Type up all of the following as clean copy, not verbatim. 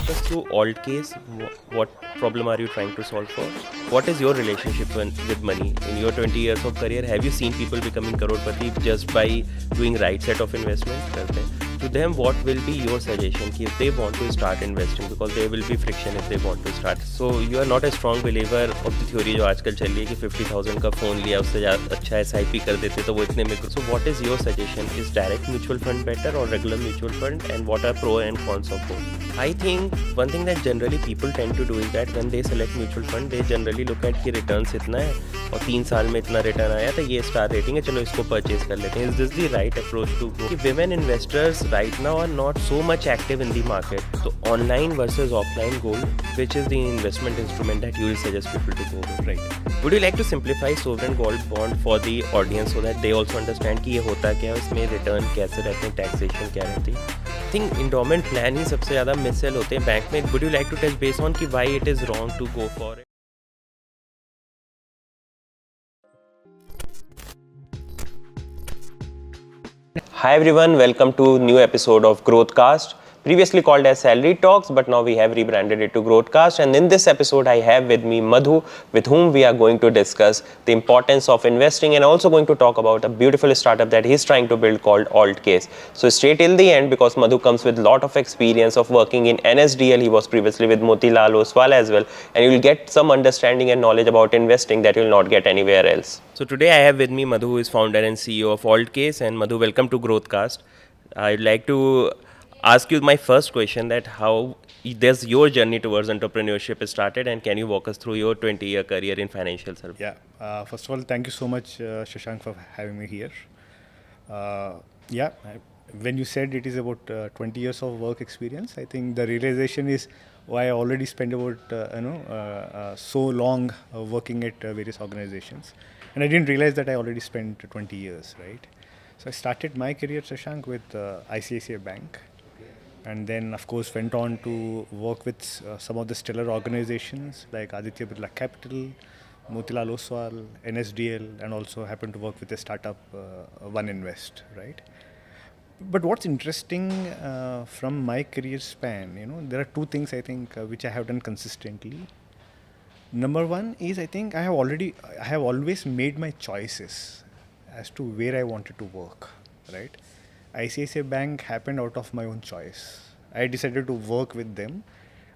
walk us through Altcase? What problem are you trying to solve for? What is your relationship with money? In your 20 years of career, have you seen people becoming crorepati just by doing right set of investments? करते हैं. To them, what will be your suggestion कि if they want to start investing, because there will be friction if they want to start. So you are not a strong believer of the theory जो आजकल चल रही है कि 50,000 का phone लिया उससे अच्छा SIP कर देते तो वो इतने में. So what is your suggestion? Is direct mutual fund better or regular mutual fund, and what are pro and cons of both? I think one thing that generally people tend to do is that when they select mutual fund, they generally look at कि returns इतना है और 3 साल में इतना return आया तो ये स्टार रेटिंग है, चलो इसको परचेज कर लेते हैं. Is this the right approach to go? कि women investors right now are not so much active in the market. So online versus offline gold, which is the investment instrument that you will suggest people to go with, right? Would you like to simplify sovereign gold bond for the audience so that they also understand कि ये होता क्या है, इसमें return कैसे रहते हैं, taxation क्या रहती है? I think endowment plan ही सबसे ज़्यादा मिससेल होते हैं बैंक में. Would you like to touch base on कि why it is wrong to go for it? Hi everyone, welcome to new episode of Growthcast, previously called as Salary Talks, but now we have rebranded it to Growthcast. And in this episode, I have with me Madhu, with whom we are going to discuss the importance of investing and also going to talk about a beautiful startup that he's trying to build called Altcase. So stay till the end because Madhu comes with a lot of experience of working in NSDL. He was previously with Motilal Oswal as well, and you will get some understanding and knowledge about investing that you will not get anywhere else. So today I have with me Madhu, who is founder and CEO of Altcase. And Madhu, welcome to Growthcast. I'd like to ask you my first question, that how does your journey towards entrepreneurship started, and can you walk us through your 20-year career in financial services? Yeah. First of all, thank you so much, Shashank, for having me here. When you said it is about 20 years of work experience, I think the realization is why I already spent about so long working at various organizations, and I didn't realize that I already spent 20 years, right? So I started my career, Shashank, with ICICI Bank. And then, of course, went on to work with some of the stellar organizations like Aditya Birla Capital, Motilal Oswal, NSDL, and also happened to work with a startup, One Invest, right? But what's interesting from my career span, there are two things I think which I have done consistently. Number one is I think I have always made my choices as to where I wanted to work, right? ICICI Bank happened out of my own choice. I decided to work with them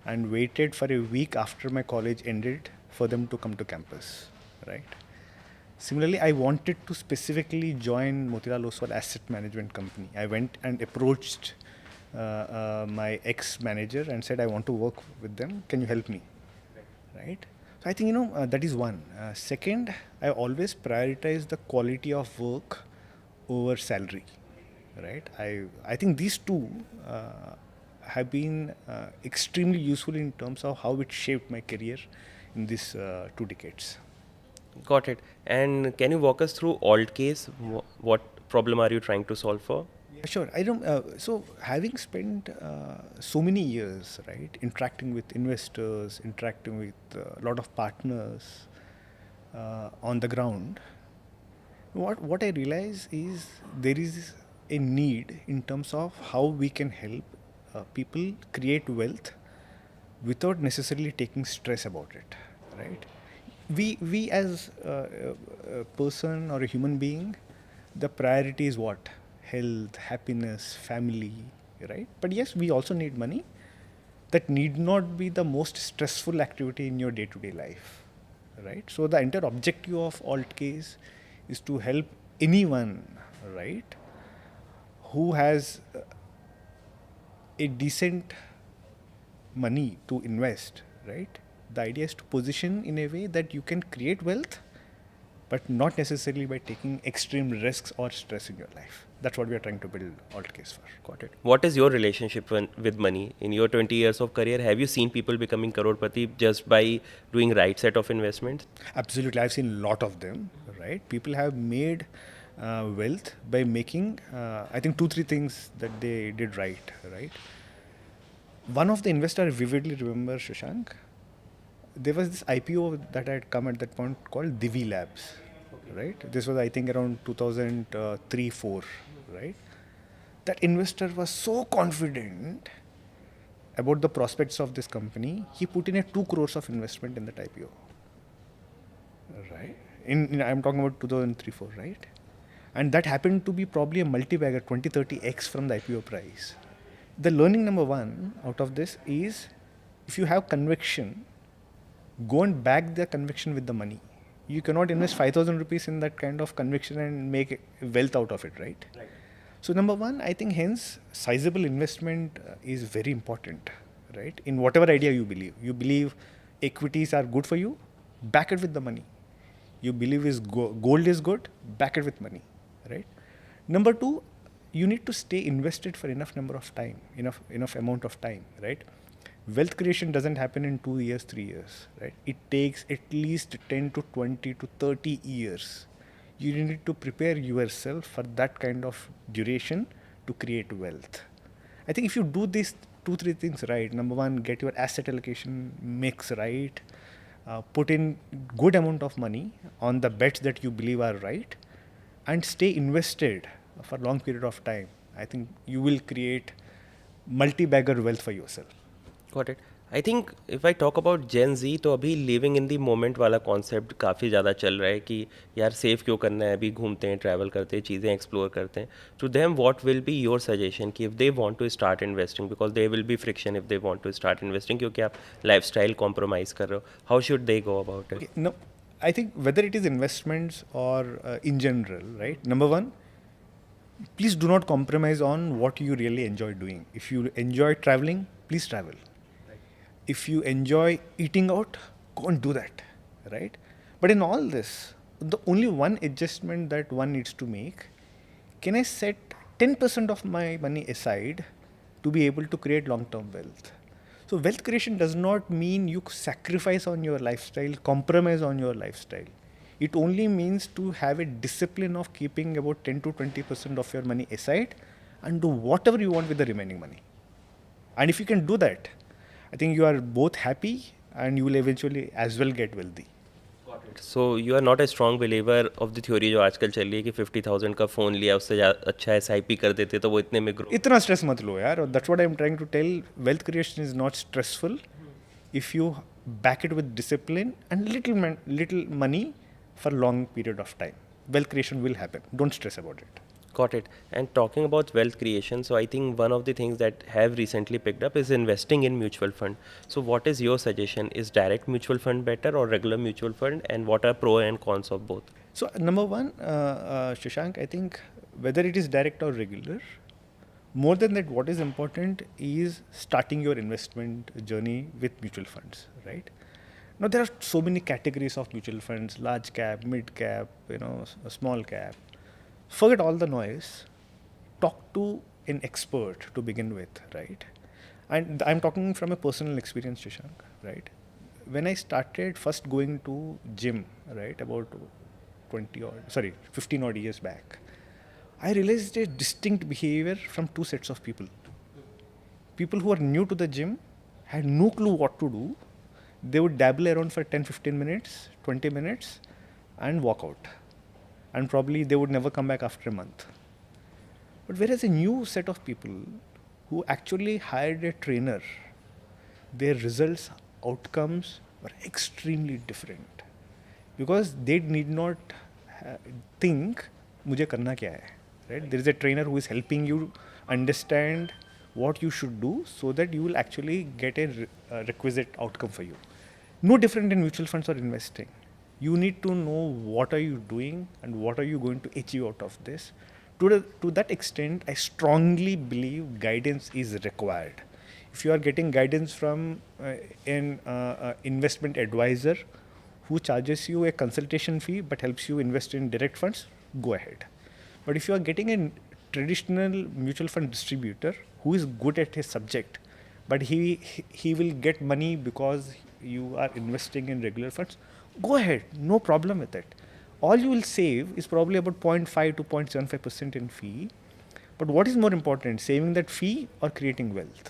and waited for a week after my college ended for them to come to campus, right? Similarly, I wanted to specifically join Motilal Oswal Asset Management Company. I went and approached my ex-manager and said, I want to work with them. Can you help me? Right? So I think, that is one. Second, I always prioritize the quality of work over salary. Right, I think these two have been extremely useful in terms of how it shaped my career in these 2 decades. Got it. And can you walk us through Altcase? What problem are you trying to solve for? Yeah, sure. I don't. So having spent so many years, right, interacting with investors, interacting with a lot of partners on the ground, what I realize is there is a need in terms of how we can help people create wealth without necessarily taking stress about it, right? We as a person or a human being, the priority is what? Health, happiness, family, right? But yes, we also need money. That need not be the most stressful activity in your day-to-day life, right? So the entire objective of Altcase is to help anyone, right, who has a decent money to invest, right? The idea is to position in a way that you can create wealth, but not necessarily by taking extreme risks or stress in your life. That's what we are trying to build Altcase for. Got it. What is your relationship with money? In your 20 years of career, have you seen people becoming crorepati just by doing right set of investments? Absolutely. I've seen a lot of them, right? People have made wealth by making, I think 2-3 things that they did right. One of the investors I vividly remember, Shashank, there was this IPO that had come at that point called Divi Labs, right? This was, I think, around 2003-04, right? That investor was so confident about the prospects of this company, he put in a 2 crores of investment in that IPO. Right? I'm talking about 2003-4, right? And that happened to be probably a multi-bagger, 20-30x from the IPO price. The learning number one out of this is, if you have conviction, go and back the conviction with the money. You cannot invest 5,000 rupees in that kind of conviction and make wealth out of it, right? So number one, I think hence sizable investment is very important, right? In whatever idea you believe. You believe equities are good for you, back it with the money. You believe gold is good, back it with money, right? Number two, you need to stay invested for enough number of time, enough amount of time, right? Wealth creation doesn't happen in 2 years, 3 years, right? It takes at least 10 to 20 to 30 years. You need to prepare yourself for that kind of duration to create wealth. I think if you do these 2-3 things right, number one, get your asset allocation mix right, put in good amount of money on the bets that you believe are right, and stay invested for a long period of time, I think you will create multi-bagger wealth for yourself. Got it. I think if I talk about Gen Z, तो अभी living in the moment वाला concept काफ़ी ज़्यादा चल रहा है कि यार सेफ क्यों करना है, अभी घूमते हैं, ट्रैवल करते हैं, चीज़ें एक्सप्लोर करते हैं. To them what will be your suggestion कि if they want to start investing, because there will be friction if they want to start investing, क्योंकि आप लाइफस्टाइल कॉम्प्रोमाइज़ कर रहे हो. How should they go about it? No, I think whether it is investments or in general, right? Number one, please do not compromise on what you really enjoy doing. If you enjoy traveling, please travel. If you enjoy eating out, go and do that, right? But in all this, the only one adjustment that one needs to make, can I set 10% of my money aside to be able to create long-term wealth? So wealth creation does not mean you sacrifice on your lifestyle, compromise on your lifestyle. It only means to have a discipline of keeping about 10 to 20% of your money aside and do whatever you want with the remaining money. And if you can do that, I think you are both happy and you will eventually as well get wealthy. So you are not a strong believer of the theory जो आजकल चल रही है कि 50,000 का phone लिया, उससे अच्छा SIP कर देते तो वो इतने में ग्रो. इतना स्ट्रेस मत लो यार. That's what I'm trying to tell. Wealth creation is not stressful if you back it with discipline and little money for long period of time. Wealth creation will happen. Don't stress about it. Got it. And talking about wealth creation, so I think one of the things that have recently picked up is investing in mutual fund. So what is your suggestion? Is direct mutual fund better or regular mutual fund? And what are pro and cons of both? So number one, Shashank, I think whether it is direct or regular, more than that, what is important is starting your investment journey with mutual funds, right? Now there are so many categories of mutual funds: large cap, mid cap, small cap. Forget all the noise. Talk to an expert to begin with, right? And I'm talking from a personal experience, Shashank, right? When I started first going to gym, right, about 15 odd years back, I realized a distinct behavior from two sets of people. People who are new to the gym had no clue what to do. They would dabble around for 10, 15 minutes, 20 minutes and walk out. And probably they would never come back after a month. But whereas a new set of people who actually hired a trainer, their results, outcomes were extremely different. Because they need not think, मुझे करना क्या है, right? There is a trainer who is helping you understand what you should do so that you will actually get a requisite outcome for you. No different in mutual funds or investing. You need to know what are you doing and what are you going to achieve out of this. To that extent, I strongly believe guidance is required. If you are getting guidance from an investment advisor who charges you a consultation fee but helps you invest in direct funds, go ahead. But if you are getting a traditional mutual fund distributor who is good at his subject, but he will get money because you are investing in regular funds, go ahead, no problem with it. All you will save is probably about 0.5 to 0.75% in fee. But what is more important, saving that fee or creating wealth?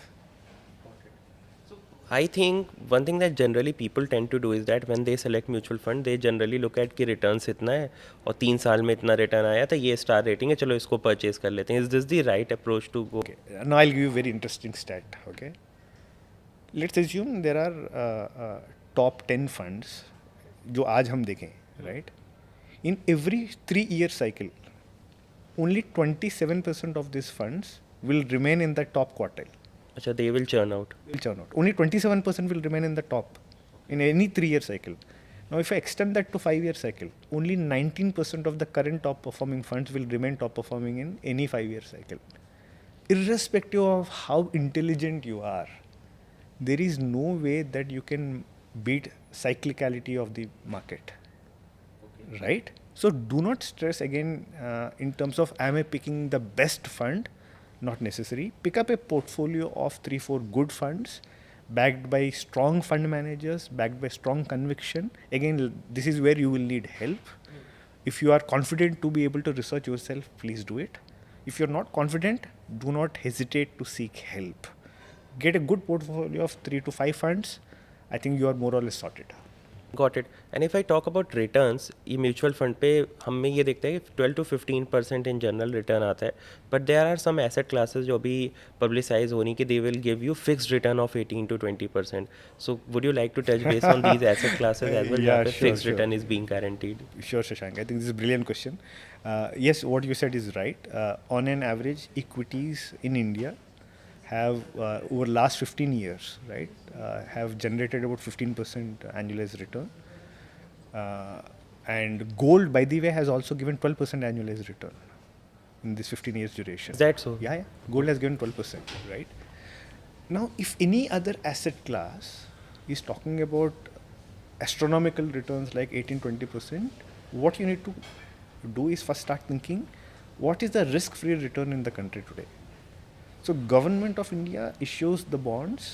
I think one thing that generally people tend to do is that when they select mutual fund, they generally look at कि returns इतना है और 3 साल में इतना return आया तो ये star rating है, चलो इसको purchase कर लेते हैं. Is this the right approach to go? Okay. Now I'll give you a very interesting stat. Okay, Let's assume there are top 10 funds जो आज हम देखें, right? In every 3-year cycle, only 27% of these funds will remain in the top quartile. अच्छा, they will churn out. Will churn out. Only 27% will remain in the top in any 3-year cycle. Now, if I extend that to 5-year cycle, only 19% of the current top performing funds will remain top performing in any 5-year cycle. Irrespective of how intelligent you are, there is no way that you can beat cyclicality of the market. Okay. Right? So do not stress again in terms of am I picking the best fund? Not necessary. Pick up a portfolio of 3-4 good funds backed by strong fund managers, backed by strong conviction. Again, this is where you will need help. If you are confident to be able to research yourself, please do it. If you're not confident, do not hesitate to seek help. Get a good portfolio of 3 to 5 funds. I think you are more or less sorted. Got it. And if I talk about returns, ये mutual fund पे हम में ये देखते हैं कि 12 to 15% in general return आता है, but there are some asset classes जो अभी पब्लिसाइज होनी कि they will give you fixed return of 18 to 20%. So would you like to touch base on these asset classes as well, जहाँ पे fixed return is being guaranteed? Sure, Shashank. I think this is a brilliant question. Yes, what you said is right. On an average, equities in India have over last 15 years, right, have generated about 15% annualized return. And gold, by the way, has also given 12% annualized return in this 15 years duration. Is that so? Yeah. Gold has given 12%, right? Now, if any other asset class is talking about astronomical returns like 18-20%, what you need to do is first start thinking, what is the risk-free return in the country today? So government of India issues the bonds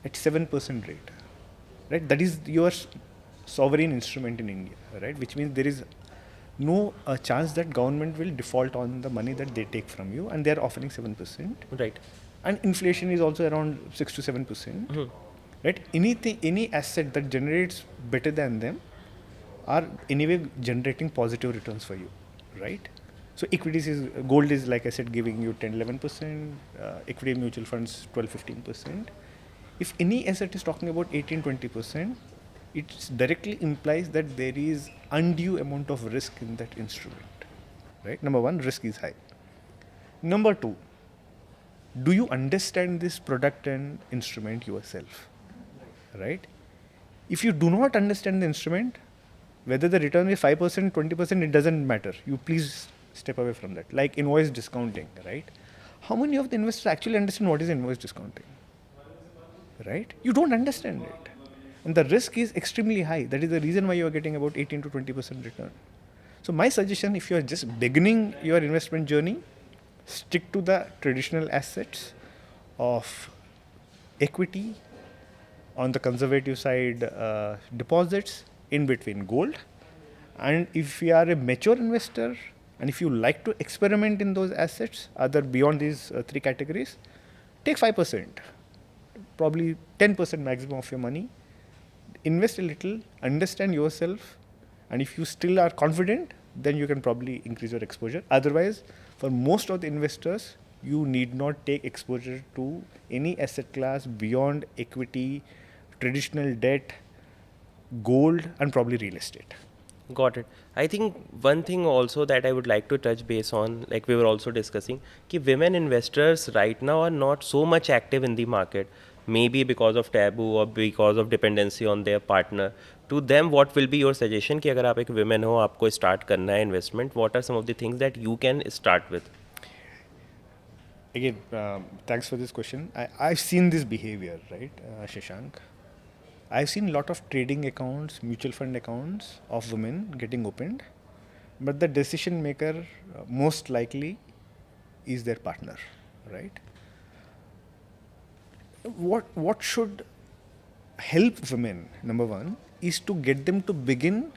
at 7% rate, right? That is your sovereign instrument in India, right? Which means there is no chance that government will default on the money that they take from you, and they are offering 7%. Right. And inflation is also around 6 to 7%. Right? Any asset that generates better than them are anyway generating positive returns for you, right? So equities gold is, like I said, giving you 10-11%, equity mutual funds 12-15%. If any asset is talking about 18-20%, it directly implies that there is undue amount of risk in that instrument, right? Number one, risk is high. Number two, do you understand this product and instrument yourself, right? If you do not understand the instrument, whether the return is 5%, 20%, it doesn't matter. You please step away from that. Like invoice discounting, right? How many of the investors actually understand what is invoice discounting? Right? You don't understand it. And the risk is extremely high. That is the reason why you are getting about 18 to 20% return. So my suggestion, if you are just beginning your investment journey, stick to the traditional assets of equity, on the conservative side, deposits, in between gold. And if you are a mature investor, and if you like to experiment in those assets, other beyond these 3 categories, take 5%, probably 10% maximum of your money, invest a little, understand yourself, and if you still are confident, then you can probably increase your exposure. Otherwise, for most of the investors, you need not take exposure to any asset class beyond equity, traditional debt, gold, and probably real estate. Got it. I think one thing also that I would like to touch base on, like we were also discussing, कि women investors right now are not so much active in the market, maybe because of taboo or because of dependency on their partner. To them, what will be your suggestion कि अगर आप एक women हो, आपको start करना है investment, what are some of the things that you can start with? Again, thanks for this question. I've seen this behavior, right, Shashank? I've seen a lot of trading accounts, mutual fund accounts of women getting opened, but the decision maker most likely is their partner, right? What should help women, number one, is to get them to begin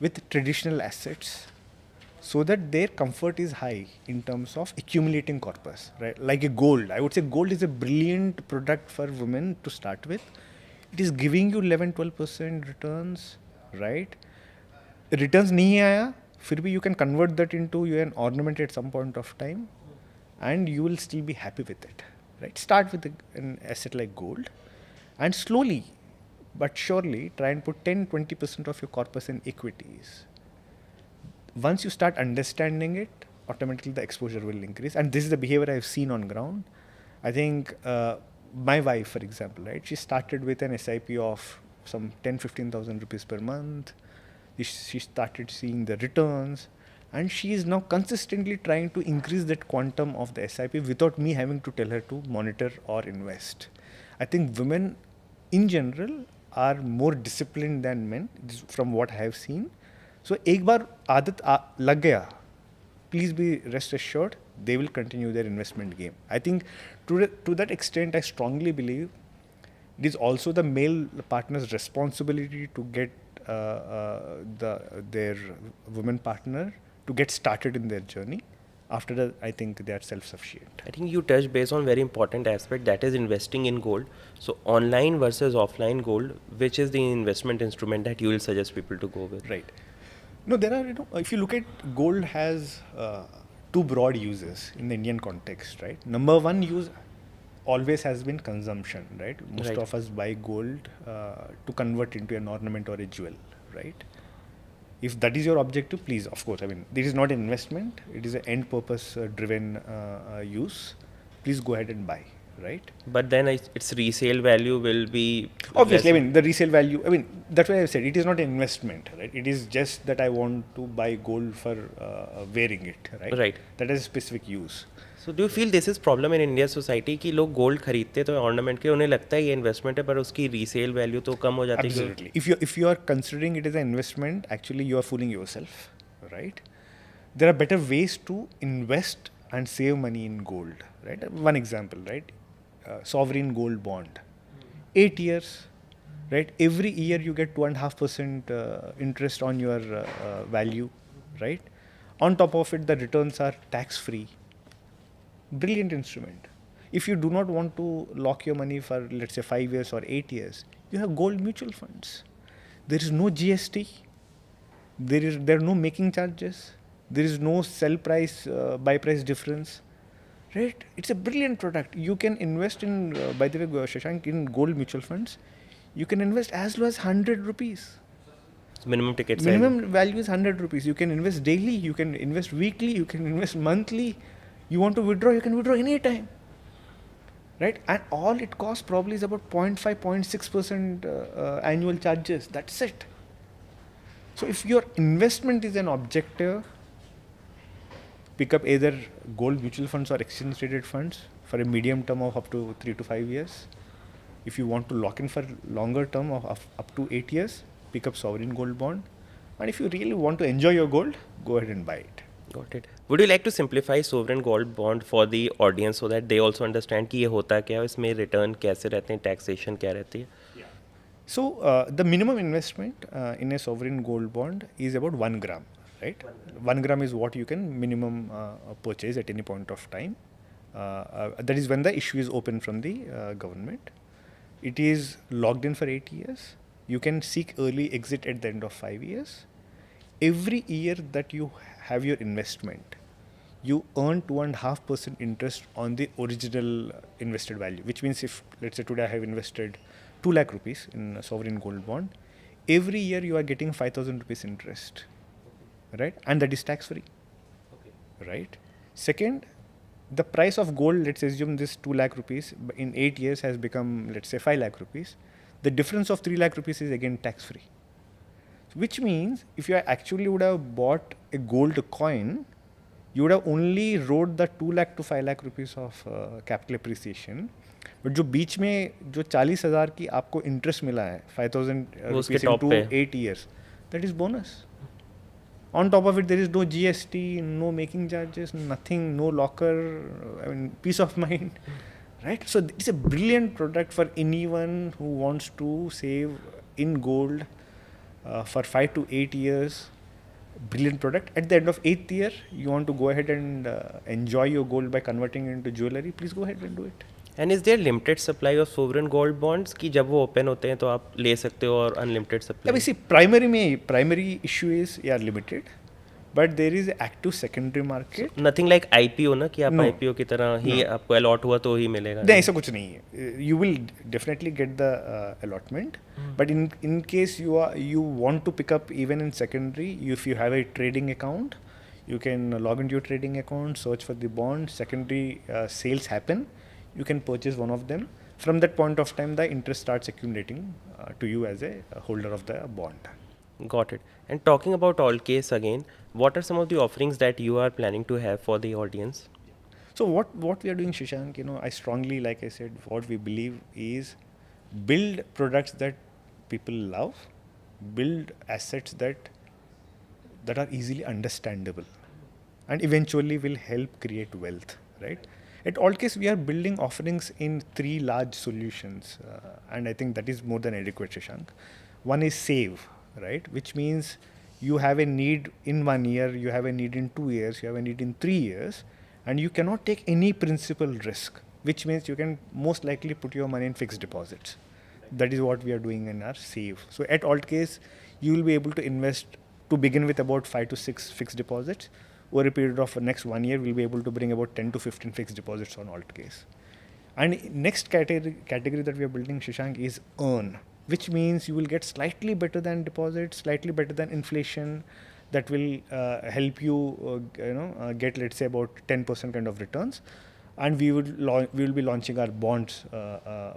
with traditional assets so that their comfort is high in terms of accumulating corpus, right? Like a gold. I would say gold is a brilliant product for women to start with. It is giving you 11-12% returns, right? Returns nahi aaya, फिर भी you can convert that into an ornament at some point of time, and you will still be happy with it, right? Start with an asset like gold. and slowly but surely try and put 10-20% of your corpus in equities. Once you start understanding it, automatically the exposure will increase. And this is the behavior I've seen on ground. I think my wife, for example, right, she started with an SIP of some 10,000-15,000 rupees per month. She started seeing the returns, and she is now consistently trying to increase that quantum of the SIP without me having to tell her to monitor or invest. I think women in general are more disciplined than men, from what I have seen. So एक बार आदत लग गया, please be rest assured they will continue their investment game. I think to that extent, I strongly believe it is also the male partner's responsibility to get their women partner to get started in their journey. After that, I think they are self-sufficient. I think you touched base on very important aspect, that is investing in gold. So online versus offline gold, which is the investment instrument that you will suggest people to go with? Right. No, there are, if you look at gold has two broad uses in the Indian context, right? Number one use always has been consumption, right? Most Right. of us buy gold to convert into an ornament or a jewel, right? If that is your objective, please, of course, I mean, this is not an investment, it is an end purpose driven use. Please go ahead and buy, right? But then its resale value will be Obviously, less. I mean, the resale value, I mean, that's why I said it is not an investment, right? It is just that I want to buy gold for wearing it, right? Right. That has a specific use. So do you feel this is problem in India society कि लोग gold खरीदते तो ornament के, उन्हें लगता है ये investment है पर उसकी रीसेल वैल्यू तो कम हो जाती है? Absolutely. If you are considering it as an investment, actually you are fooling yourself, right? There are better ways to invest and save money in gold, right? One example, right? Sovereign gold bond, 8 years, right? Every year you get 2.5% interest on your value, right? On top of it, the returns are tax free. Brilliant instrument. If you do not want to lock your money for, let's say, 5 years or 8 years, you have gold mutual funds. There is no GST. There are no making charges. There is no sell price, buy price difference. Right? It's a brilliant product. You can invest in, by the way, Shashank, in gold mutual funds. You can invest as low as 100 rupees. Minimum ticket size. Minimum value is 100 rupees. You can invest daily, you can invest weekly, you can invest monthly. You want to withdraw, you can withdraw anytime. Right? And all it costs probably is about 0.5, 0.6% annual charges. That's it. So if your investment is an objective, pick up either gold mutual funds or exchange traded funds for a medium term of up to 3 to 5 years. If you want to lock in for longer term of up to 8 years, pick up sovereign gold bond. And if you really want to enjoy your gold, go ahead and buy it. Got it. Would you like to simplify sovereign gold bond for the audience so that they also understand कि ये होता क्या है, इसमें return कैसे रहते हैं, taxation क्या रहती है? So the minimum investment in a sovereign gold bond is about 1 gram, right? 1 gram is what you can minimum purchase at any point of time. That is when the issue is open from the government. It is locked in for 8 years. You can seek early exit at the end of 5 years. Every year that you have your investment, you earn 2.5% interest on the original invested value, which means if, let's say today I have invested 2 lakh rupees in a sovereign gold bond, every year you are getting 5,000 rupees interest, right? And that is tax free, right? Second, the price of gold, let's assume this 2 lakh rupees in 8 years has become, let's say 5 lakh rupees. The difference of 3 lakh rupees is again tax free. Which means if you actually would have bought a gold coin, you would have only wrote the 2 lakh to 5 lakh rupees of capital appreciation. But जो बीच में जो 40,000 की आपको interest मिला है 5,000 rupees into 8 years, that is bonus. On top of it, there is no GST, no making charges, nothing, no locker, I mean, peace of mind, right? So it's a brilliant product for anyone who wants to save in gold for 5 to 8 years. Brilliant product. At the end of 8th year, you want to go ahead and enjoy your gold by converting it into jewelry, please go ahead and do it. And is there limited supply of sovereign gold bonds कि जब वो open होते हैं तो आप ले सकते हो और unlimited supply? Yeah, see, primary issue is limited. but there is active secondary market. Nothing like IPO ना कि आप No. IPO की तरह ही आपको अलॉट हुआ तो ही मिलेगा. नहीं, ऐसा कुछ नहीं है. You will definitely get the allotment, but in case you want to pick up even in secondary, if you have a trading account, you can log into your trading account, search for the bond, secondary sales happen, you can purchase one of them. From that point of time, the interest starts accumulating to you as a holder of the bond. Got it. And talking about Altcase again, what are some of the offerings that you are planning to have for the audience? So what we are doing, Shashank, I strongly, like I said, what we believe is build products that people love, build assets that are easily understandable, and eventually will help create wealth, right? At Altcase, we are building offerings in 3 large solutions, and I think that is more than adequate, Shashank. One is save, right? Which means you have a need in 1 year, you have a need in 2 years, you have a need in 3 years, and you cannot take any principal risk, which means you can most likely put your money in fixed deposits. That is what we are doing in our save. So at Altcase, you will be able to invest to begin with about 5 to 6 fixed deposits. Over a period of next 1 year, we'll be able to bring about 10 to 15 fixed deposits on Altcase. And next category that we are building, Shashank, is earn, which means you will get slightly better than deposits, slightly better than inflation. That will help you, get, let's say, about 10% kind of returns. And we will be launching our bonds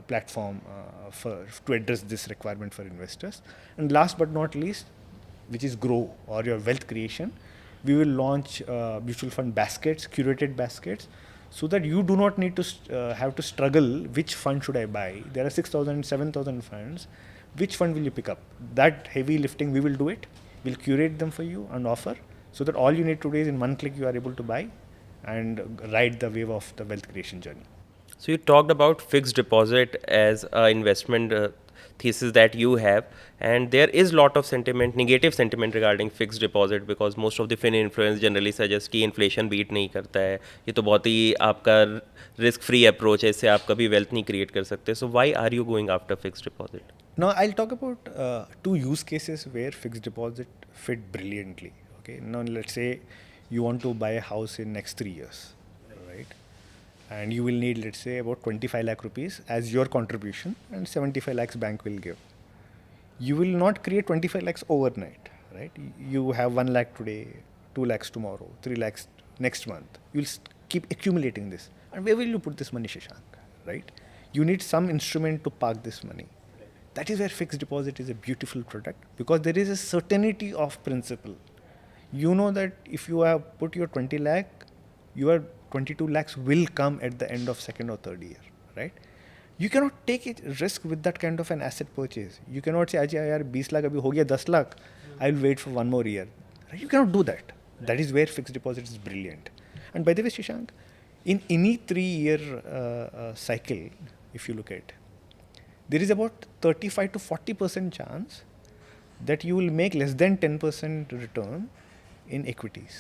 platform to address this requirement for investors. And last but not least, which is grow or your wealth creation, we will launch mutual fund baskets, curated baskets, so that you do not need to have to struggle which fund should I buy. There are 6,000, 7,000 funds. Which fund will you pick up? That heavy lifting, we will do it. We'll curate them for you and offer, so that all you need to do is in one click you are able to buy and ride the wave of the wealth creation journey. So you talked about fixed deposit as an investment thesis that you have, and there is lot of sentiment, negative sentiment regarding fixed deposit, because most of the fin influence generally suggest कि inflation beat नहीं करता है, ये तो बहुत ही आपका risk free approach है, इससे आप कभी wealth नहीं create कर सकते. So why are you going after fixed deposit? Now I'll talk about 2 use cases where fixed deposit fit brilliantly. Okay, now let's say you want to buy a house in next 3 years, right? And you will need, let's say, about 25 lakh rupees as your contribution, and 75 lakhs bank will give. You will not create 25 lakhs overnight, right? You have 1 lakh today, 2 lakhs tomorrow, 3 lakhs next month. You'll keep accumulating this. And where will you put this money, Shashank, right? You need some instrument to park this money. That is where fixed deposit is a beautiful product, because there is a certainty of principle. You know that if you have put your 20 lakh, your 22 lakhs will come at the end of second or third year, right? You cannot take a risk with that kind of an asset purchase. You cannot say, "Ajay, yaar, 20 lakh abhi ho gaya 10 lakh, I'll wait for 1 more year." Right? You cannot do that. That is where fixed deposit is brilliant. And by the way, Shashank, in any 3-year cycle, if you look at, there is about 35 to 40% chance that you will make less than 10% return in equities.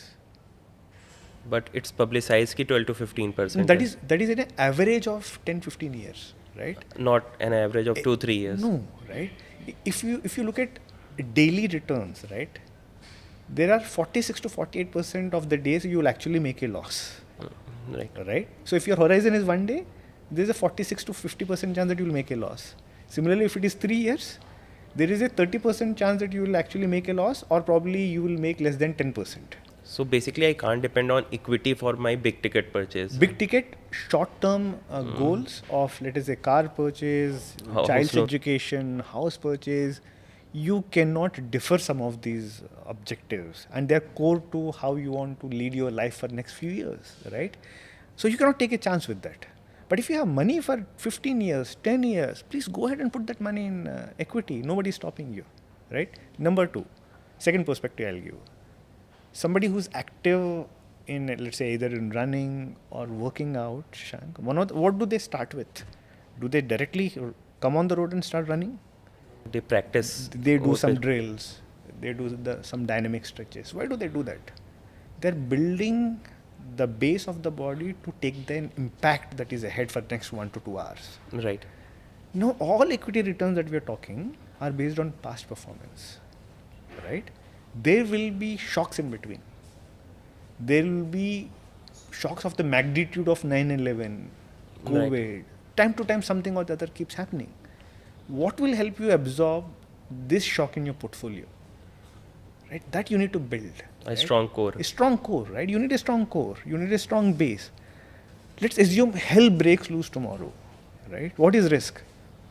But it's publicized ki 12 to 15%. That is an average of 10-15 years, right? Not an average of 2-3 years. No, right? If you look at daily returns, right, there are 46 to 48% of the days you will actually make a loss. Right? So if your horizon is 1 day, there is a 46 to 50% chance that you will make a loss. Similarly, if it is 3 years, there is a 30% chance that you will actually make a loss, or probably you will make less than 10%. So basically, I can't depend on equity for my big ticket purchase. Big ticket, short-term goals of, let us say, car purchase, child's education, house purchase, you cannot defer some of these objectives, and they're core to how you want to lead your life for next few years, right? So you cannot take a chance with that. But if you have money for 15 years, 10 years, please go ahead and put that money in equity. Nobody is stopping you, right? Number 2, second perspective I'll give. Somebody who's active in, let's say, either in running or working out, Shank, what do they start with? Do they directly come on the road and start running? They practice. They do some drills. They do some dynamic stretches. Why do they do that? They're building the base of the body to take the impact that is ahead for next 1 to 2 hours. Right. Now, all equity returns that we are talking are based on past performance, right? There will be shocks in between. there will be shocks of the magnitude of 9/11, COVID. Right. Time to time, something or the other keeps happening. What will help you absorb this shock in your portfolio? Right? That you need to build. A right? strong core. A strong core, right? You need a strong core. You need a strong base. Let's assume hell breaks loose tomorrow, right? What is risk?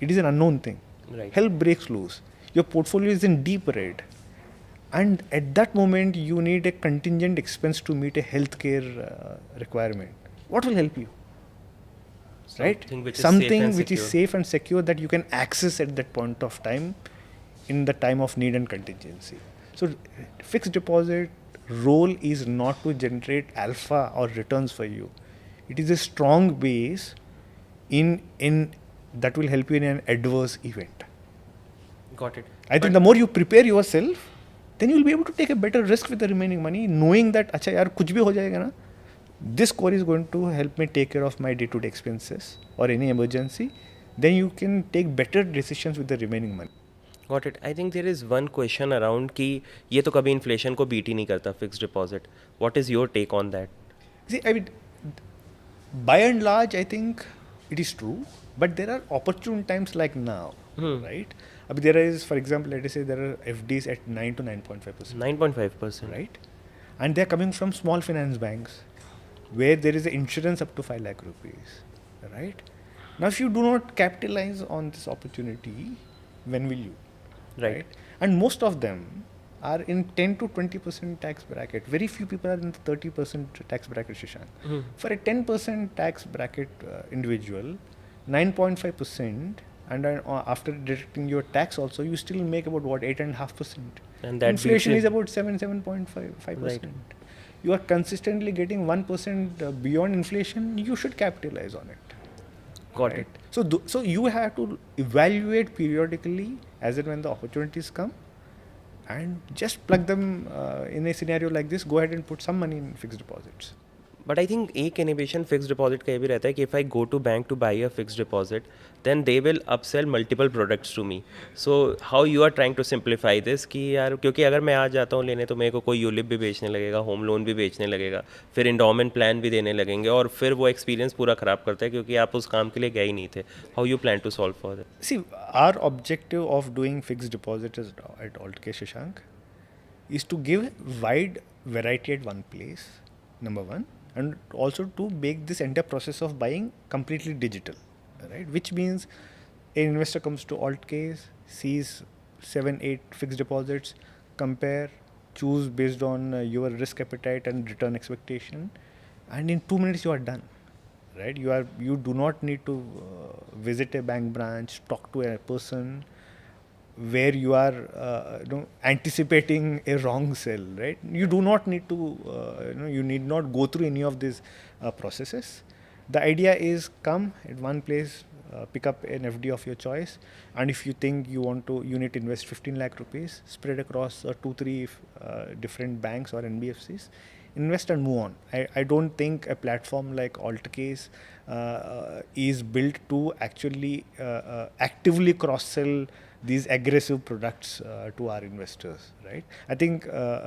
It is an unknown thing. Right. Hell breaks loose. Your portfolio is in deep red. And at that moment, you need a contingent expense to meet a healthcare requirement. What will help you? Right? Something which is safe and secure that you can access at that point of time in the time of need and contingency. So fixed deposit role is not to generate alpha or returns for you. It is a strong base in that will help you in an adverse event. Got it. I think the more you prepare yourself, then you will be able to take a better risk with the remaining money, knowing that अच्छा यार कुछ भी हो जाएगा ना, this core is going to help me take care of my day-to-day expenses or any emergency. Then you can take better decisions with the remaining money. Got it. I think there is one question around कि ये तो कभी inflation को beat ही नहीं करता fixed deposit. What is your take on that? See, I mean, by and large, I think it is true, but there are opportune times like now, right? I mean, there is, for example, let us say there are FDs at 9 to 9.5%. 9.5%. Right? And they are coming from small finance banks where there is an insurance up to 5 lakh rupees. Right? Now, if you do not capitalize on this opportunity, when will you? Right. And most of them are in 10 to 20% tax bracket. Very few people are in the 30% tax bracket, Shashank. For a 10% tax bracket individual, 9.5%, and after deducting your tax also, you still make about what, 8.5%. And that inflation beats is about 7.5%. Right. You are consistently getting 1% beyond inflation. You should capitalize on it. Got it. So you have to evaluate periodically as and when the opportunities come, and just plug them in a scenario like this. Go ahead and put some money in fixed deposits. But I think एक innovation fixed deposit का ये भी रहता है कि if I go to bank to buy a fixed deposit, then they will upsell multiple products to me. So how you are trying to simplify this कि यार क्योंकि अगर मैं आज जाता हूँ लेने तो मेरे को कोई यूलिप भी बेचने लगेगा, होम लोन भी बेचने लगेगा, फिर इंडोमेंट प्लान भी देने लगेंगे और फिर वो एक्सपीरियंस पूरा ख़राब करता है क्योंकि आप उस काम के लिए गए ही नहीं थे. How you plan to solve for that? See, our objective of doing fixed deposit at Altcase, Shashank, is to give wide variety at one place, number one, and also to make this entire process of buying completely digital, right? Which means an investor comes to Altcase, sees 7-8 fixed deposits, compare, choose based on your risk appetite and return expectation, and in 2 minutes you are done, right? You do not need to visit a bank branch, talk to a person where you are anticipating a wrong sell, right? You do not need to you need not go through any of these processes. The idea is come at one place, pick up an FD of your choice, and if you think you need to invest 15 lakh rupees spread across 2-3 different banks or NBFCs, invest and move on. I don't think a platform like Altcase is built to actually actively cross-sell these aggressive products to our investors, right? I think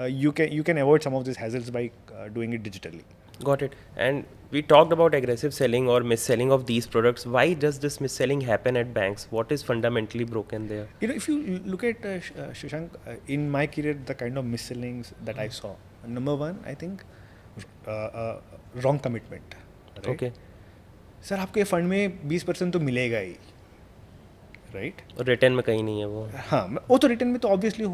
you can avoid some of these hassles by doing it digitally. Got it. And we talked about aggressive selling or mis-selling of these products. Why does this mis-selling happen at banks? What is fundamentally broken there? If you look at Shashank, in my career, the kind of mis-sellings that I saw, number one, I think wrong commitment. Right? Okay. Sir आपके fund में 20% तो मिलेगा ही, right? और return में कहीं नहीं है वो. हाँ, वो तो रिटर्न में तो ऑब्वियसली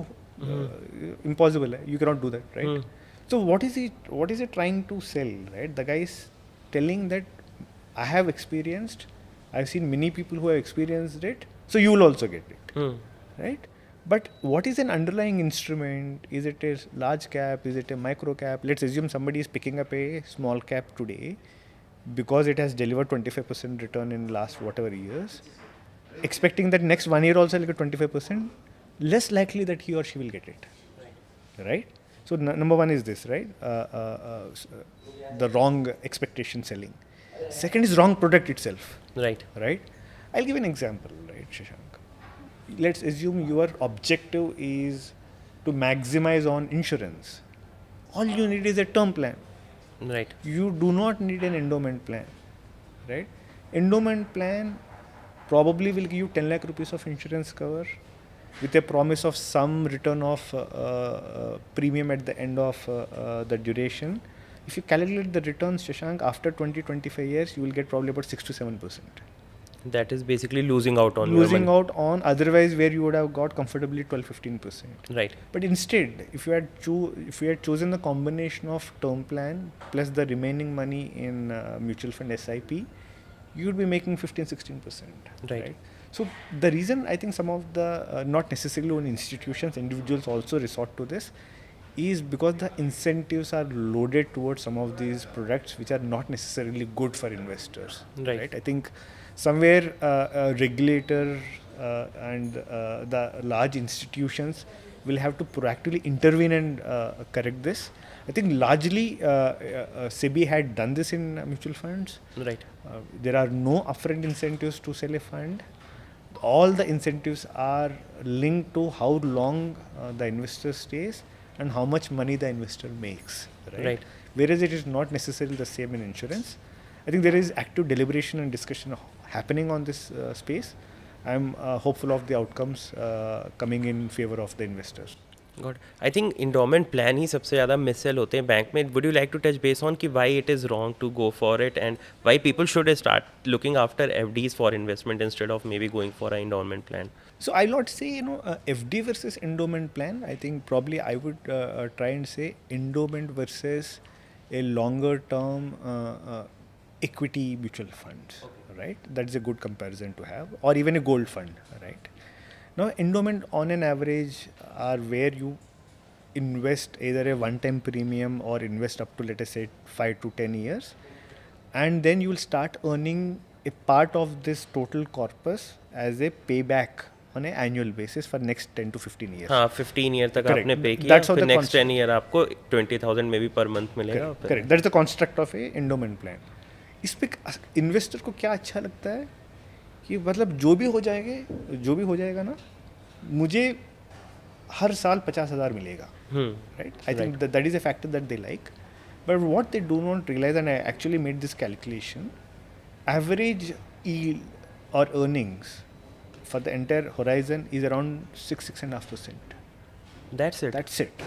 इम्पॉसिबल है. You can not do that, right? So what is it trying to sell, right? The guy is telling that I have experienced, I've seen many people who have experienced it, so you will also get it, right? But what is an underlying instrument? Is it a large cap? Is it a micro cap? Let's assume somebody is picking up a small cap today because it has delivered 25% return in last whatever years, expecting that next 1 year also will get 25%, less likely that he or she will get it, right? So number one is this, right? The wrong expectation selling. Second is wrong product itself. Right. Right? I'll give an example, right, Shashank? Let's assume your objective is to maximize on insurance. All you need is a term plan. Right. You do not need an endowment plan, right? Endowment plan probably will give you 10 lakh rupees of insurance cover with a promise of some return of premium at the end of the duration. If you calculate the returns, Shashank, after 20-25 years, you will get probably about 6 to 7%. That is basically losing out on your Losing money. out on otherwise where you would have got comfortably 12-15%. Right. But instead, if you had chosen the combination of term plan plus the remaining money in mutual fund SIP, you would be making 15-16%. Right. So the reason I think some of the not necessarily only institutions, individuals also resort to this is because the incentives are loaded towards some of these products which are not necessarily good for investors. Right. I think somewhere a regulator and the large institutions will have to proactively intervene and correct this. I think largely SEBI had done this in mutual funds. Right. There are no upfront incentives to sell a fund. All the incentives are linked to how long the investor stays and how much money the investor makes. Right. Whereas it is not necessarily the same in insurance. I think there is active deliberation and discussion happening on this space. I'm hopeful of the outcomes coming in favor of the investors. God, I think endowment plan ही सबसे ज़्यादा मिससेल होते हैं bank में. Would you like to touch base on कि why it is wrong to go for it and why people should start looking after FDs for investment instead of maybe going for an endowment plan? So I'll not say FD versus endowment plan. I think probably I would try and say endowment versus a longer term equity mutual funds. Right? That's a good comparison to have, or even a gold fund. Right? Now, endowment on an average are where you invest either a one-time premium or invest up to, let us say, 5 to 10 years, and then you will start earning a part of this total corpus as a payback on an annual basis for next 10 to 15 years. हाँ, 15 year तक Correct. आपने पे किया, That's how फिर the next 10 year आपको 20,000 में भी per month मिलेगा. Correct. That's the construct of a endowment plan. इस पे इन्वेस्टर को क्या अच्छा लगता है कि मतलब जो भी हो जाएगा ना, मुझे हर साल 50,000 मिलेगा. Right? I think that is a factor that they like. But what they do not realize, and I actually made this calculation, average yield or earnings for the entire horizon is around 6.5%. That's it. That's it.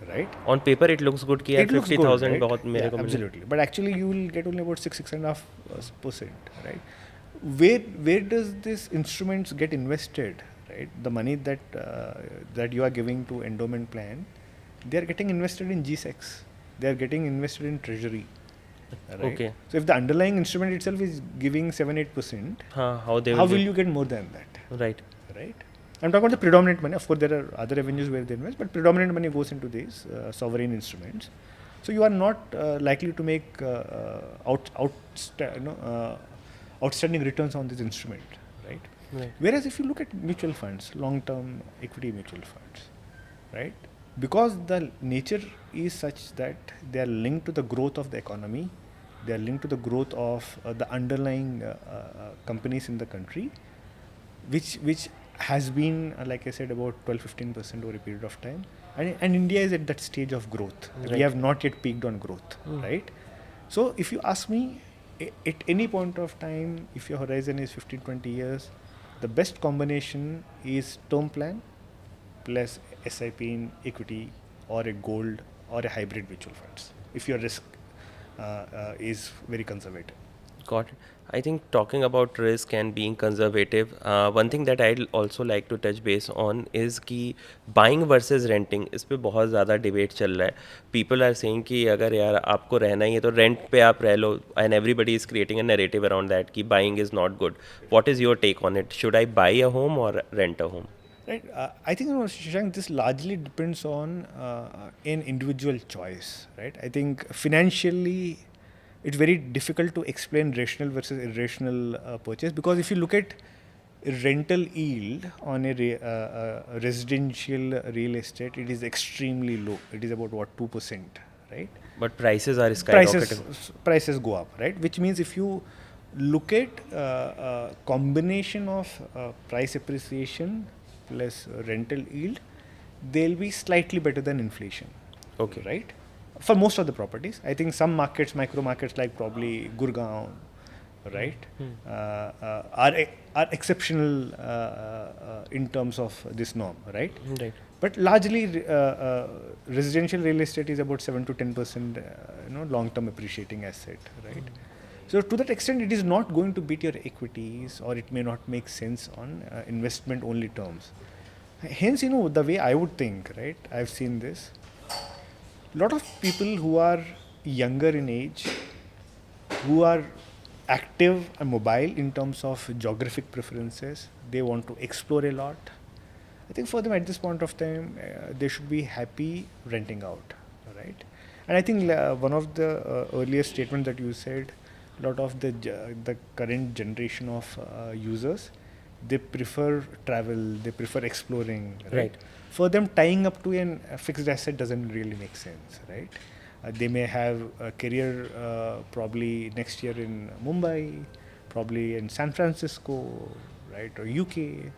Right? On paper it looks good कि यार 50,000 बहुत मेरे को मिले. Absolutely. But actually you will get only about 6.5%. Right? Where does this instruments get invested? Right? The money that you are giving to endowment plan, they are getting invested in GSECs. They are getting invested in treasury. Right? Okay. So if the underlying instrument itself is giving 7-8%, how will you get more than that? Right. Right? I'm talking about the predominant money. Of course, there are other avenues where they invest, but predominant money goes into these sovereign instruments. So you are not likely to make outstanding returns on this instrument, right? Right. Whereas if you look at mutual funds, long-term equity mutual funds, right? Because the nature is such that they are linked to the growth of the economy, they are linked to the growth of the underlying companies in the country, which has been, like I said, about 12-15% over a period of time. And India is at that stage of growth. Right. We have not yet peaked on growth, right? So if you ask me, at any point of time, if your horizon is 15-20 years, the best combination is term plan plus SIP in equity or a gold or a hybrid mutual funds, if your risk is very conservative. Got it. I think talking about risk and being conservative, one thing that I'd also like to touch base on is कि buying versus renting, इस पे बहुत ज़्यादा debate चल रहा है. People are saying कि अगर यार आपको रहना ही है तो rent पे आप रह लो, and everybody is creating a narrative around that कि buying is not good. What is your take on it? Should I buy a home or rent a home? Right. I think, Shashank, this largely depends on an individual choice. Right. I think financially, it's very difficult to explain rational versus irrational purchase, because if you look at rental yield on a residential real estate, it is extremely low. It is about 2%, right? But prices are skyrocketing. Prices go up, right? Which means if you look at combination of price appreciation plus rental yield, they'll be slightly better than inflation. Okay. Right? for most of the properties. I think some markets, micro markets like probably Gurgaon, right, are exceptional in terms of this norm, right? Right. But largely, residential real estate is about 7 to 10%, long-term appreciating asset, right? So to that extent, it is not going to beat your equities, or it may not make sense on investment-only terms. Hence, the way I would think, right? I've seen this. A lot of people who are younger in age, who are active and mobile in terms of geographic preferences, they want to explore a lot. I think for them at this point of time, they should be happy renting out, right? And I think one of the earlier statements that you said, a lot of the current generation of users, they prefer travel, they prefer exploring, right? For them, tying up to a fixed asset doesn't really make sense, right? They may have a career probably next year in Mumbai, probably in San Francisco, right, or UK.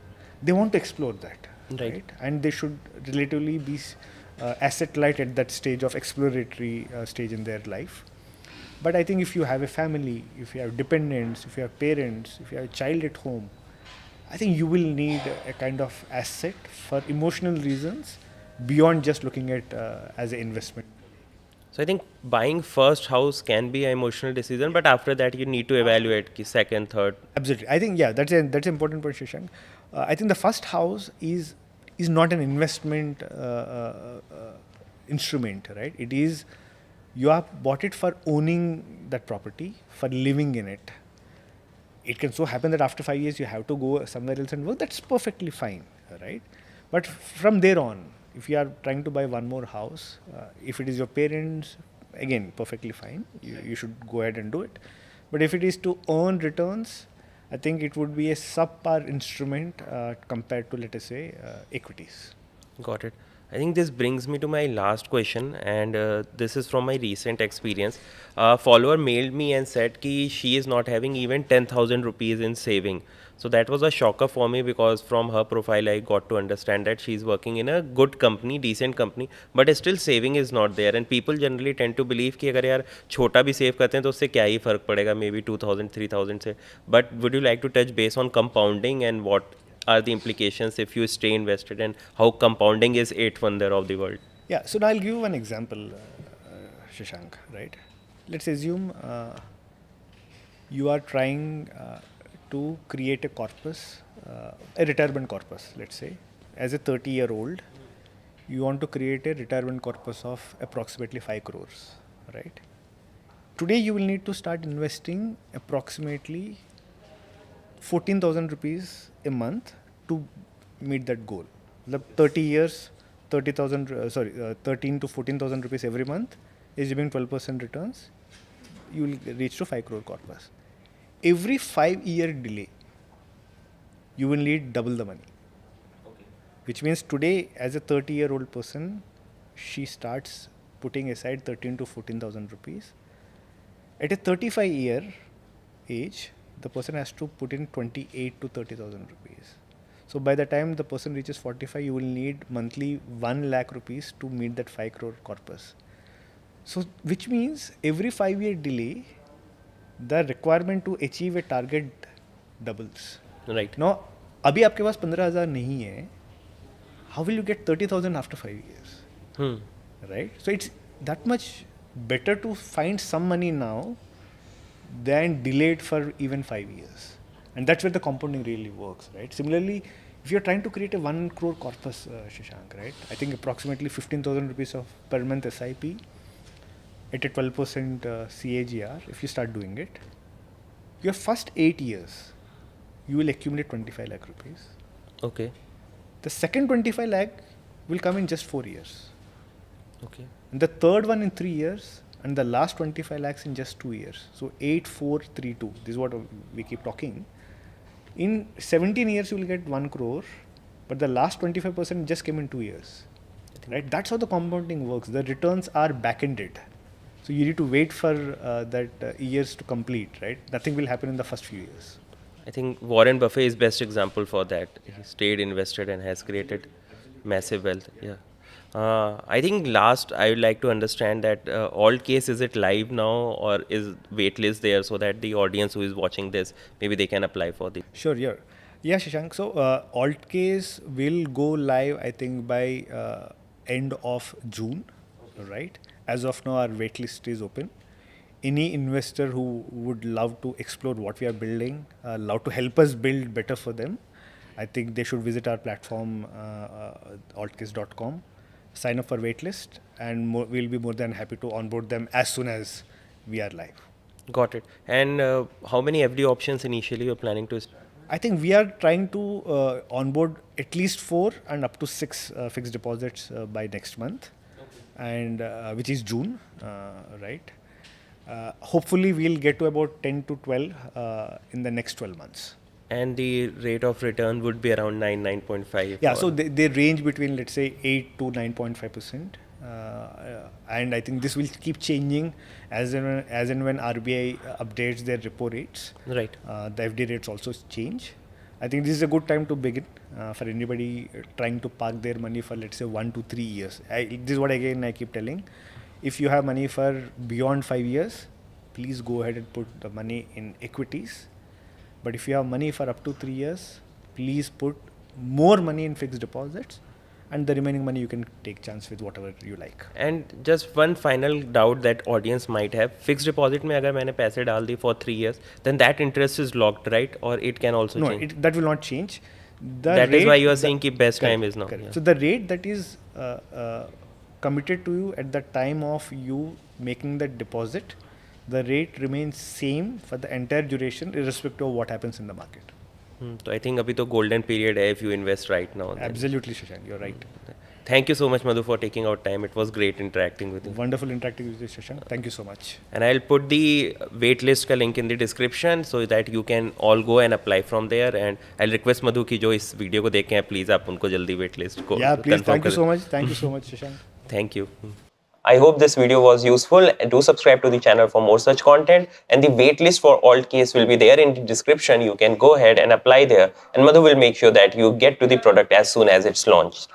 They want to explore that, right? And they should relatively be asset light at that stage of exploratory stage in their life. But I think if you have a family, if you have dependents, if you have parents, if you have a child at home, I think you will need a kind of asset for emotional reasons beyond just looking at as an investment. So I think buying first house can be an emotional decision, but after that you need to evaluate ki second, third. Absolutely, I think that's an important point, Shashank. I think the first house is not an investment instrument, right? It is, you have bought it for owning that property, for living in it. It can so happen that after 5 years you have to go somewhere else and work. That's perfectly fine, right? But from there on, if you are trying to buy one more house, if it is your parents, again, perfectly fine. You should go ahead and do it. But if it is to earn returns, I think it would be a subpar instrument compared to, let us say, equities. Got it. I think this brings me to my last question, and this is from my recent experience. A follower mailed me and said ki she is not having even 10,000 rupees in saving. So that was a shocker for me, because from her profile I got to understand that she is working in a good company, decent company, but still saving is not there. And people generally tend to believe कि अगर यार छोटा भी save करते हैं तो उससे क्या ही फर्क पड़ेगा, maybe 2,000 3,000 से. But would you like to touch base on compounding and what are the implications if you stay invested, and how compounding is eighth wonder of the world? Yeah, so now I'll give you one example, Shashank, right? Let's assume you are trying to create a corpus, a retirement corpus, let's say. As a 30-year-old, you want to create a retirement corpus of approximately 5 crores, right? Today you will need to start investing approximately 14,000 rupees a month to meet that goal. The 30 years, 13 to 14,000 rupees every month is giving 12% returns. You will reach to 5 crore corpus. Every 5-year delay, you will need double the money. Okay. Which means today, as a 30-year-old person, she starts putting aside 13 to 14,000 rupees. At a 35-year age, the person has to put in 28 to 30,000 rupees. So by the time the person reaches 45, you will need monthly 1 lakh rupees to meet that 5 crore corpus. So which means every 5-year delay, the requirement to achieve a target doubles. Right. Now, अभी आपके पास 15,000 नहीं है, how will you get 30,000 after 5 years? Right? So it's that much better to find some money now than delayed for even 5 years. And that's where the compounding really works, right? Similarly, if you're trying to create a 1 crore corpus, Shashank, right? I think approximately 15,000 rupees of per month SIP at a 12% CAGR, if you start doing it, your first 8 years, you will accumulate 25 lakh rupees. Okay. The second 25 lakh will come in just 4 years. Okay. And the third one in 3 years, and the last 25 lakhs in just 2 years. So 8, 4, 3, 2. This is what we keep talking. In 17 years, you will get 1 crore, but the last 25% just came in 2 years. Right? That's how the compounding works. The returns are back-ended. So you need to wait for that years to complete, right? Nothing will happen in the first few years. I think Warren Buffett is best example for that. He stayed invested and has created massive wealth. Yeah. I think last I would like to understand that Altcase, is it live now or is waitlist there so that the audience who is watching this, maybe they can apply for the. Sure, yeah. Yeah, Shashank. So, Altcase will go live, I think, by end of June, right? As of now, our waitlist is open. Any investor who would love to explore what we are building, love to help us build better for them, I think they should visit our platform, altcase.com, sign up for waitlist, and we'll be more than happy to onboard them as soon as we are live. Got it. And how many FD options initially you're planning to start? I think we are trying to onboard at least 4 and up to 6 fixed deposits by next month, and which is June, right? Hopefully, we'll get to about 10 to 12 in the next 12 months. And the rate of return would be around 9.5. Yeah, so they range between, let's say, 8 to 9.5%. And I think this will keep changing as and when RBI updates their repo rates. Right. The FD rates also change. I think this is a good time to begin for anybody trying to park their money for, let's say, 1 to 3 years. This is what again I keep telling. If you have money for beyond 5 years, please go ahead and put the money in equities. But if you have money for up to 3 years, please put more money in fixed deposits, and the remaining money you can take chance with whatever you like. And just one final doubt that audience might have, fixed deposit में अगर मैंने पैसे डाल दी for 3 years, then that interest is locked, right? Or it can also change? No, that will not change. That is why you are saying कि best time is now. Correct. Yeah. So the rate that is committed to you at the time of you making the deposit, the rate remains same for the entire duration, irrespective of what happens in the market. So I think अभी तो golden period है if you invest right now. Absolutely, Shashank, you're right. Thank you so much, Madhu, for taking out time. It was great interacting with you. Wonderful interacting with you, Shashank. Thank you so much. And I'll put the waitlist का link in the description so that you can all go and apply from there. And I'll request Madhu कि जो इस video को देखें हैं, please आप उनको जल्दी waitlist को Yeah, please. confirm Thank you कर so much. Thank you so much, Shashank. Thank you. I hope this video was useful. Do subscribe to the channel for more such content, and the waitlist for Altcase will be there in the description. You can go ahead and apply there, and Madhu will make sure that you get to the product as soon as it's launched.